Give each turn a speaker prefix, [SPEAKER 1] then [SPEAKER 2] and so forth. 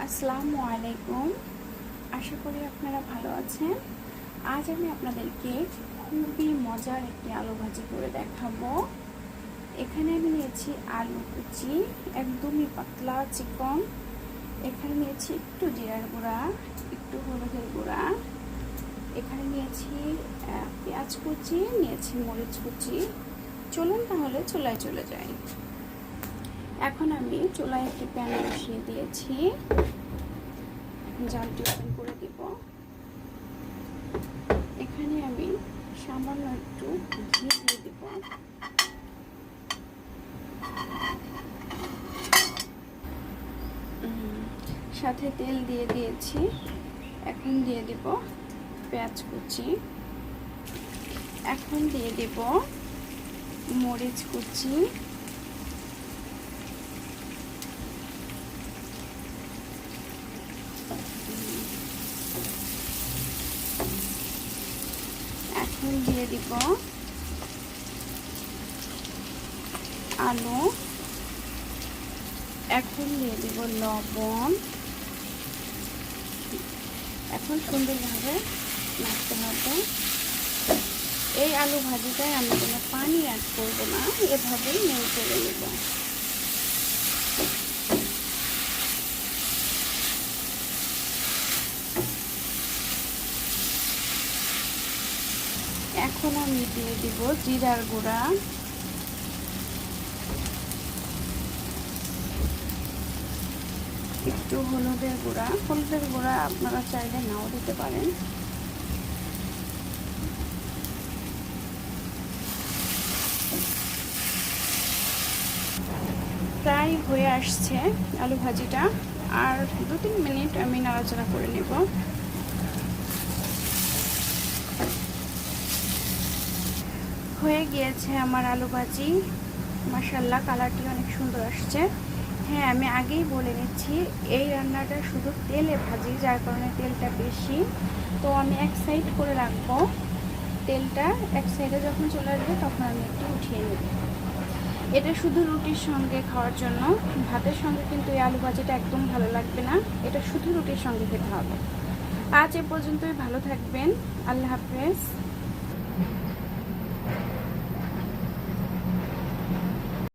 [SPEAKER 1] আসসালামু আলাইকুম। আশা করি আপনারা ভালো আছেন। আজ আমি আপনাদেরকে খুবই মজার একটি আলু ভাজি করে দেখাবো। এখানে আমি নিয়েছি আলু কুচি, একদমই পাতলা চিকন। এখানে নিয়েছি একটু জিরার গুঁড়া, একটু হলুদের গুঁড়া। এখানে নিয়েছি পেঁয়াজ কুচি, নিয়েছি মরিচ কুচি। চলুন তাহলে চুলায় চলে যাই। এখন আমি চুলায় একটি প্যান বসিয়ে দিয়েছি। জালটি ওপেন করে দিব। এখানে আমি সামান্য একটু ঘি দিয়ে দিব। সাথে তেল দিয়ে দিয়েছি। এখন দিয়ে দিব পেঁয়াজ কুচি। এখন দিয়ে দিব মরিচ কুচি। এখন দিয়ে দিব আলু। এখন দিয়ে দিব লবণ। এখন সুন্দরভাবে নাড়তে হবে। এই আলু ভাজিটায় আমি কোনো পানি অ্যাড করব না, এভাবেই নেড়ে চেড়ে নেব। এখন আমি দিয়ে দিব জিরার গুঁড়া, একটু হলুদের গুঁড়া। হলুদের গুঁড়া আপনারা চাইলে নাও দিতে পারেন। প্রায় হয়ে আসছে আলু ভাজিটা, আর 2-3 মিনিট আমি নাড়াচাড়া করে নেব। হয়ে গিয়েছে আমার আলু ভাজি। মাশাআল্লাহ, কালারটি অনেক সুন্দর আসছে। হ্যাঁ, আমি আগেই বলে নিচ্ছি, এই রান্নাটা শুধু তেলে ভাজি, যার কারণে তেলটা বেশি। তো আমি এক সাইড করে রাখবো। তেলটা এক সাইডে যখন চলে আসবে তখন আমি একটু উঠিয়ে নেব। এটা শুধু রুটির সঙ্গে খাওয়ার জন্য, ভাতের সঙ্গে কিন্তু এই আলু ভাজিটা একদম ভালো লাগবে না। এটা শুধু রুটির সঙ্গে খেতে হবে। আজ এ পর্যন্তই। ভালো থাকবেন। আল্লাহ হাফেজ।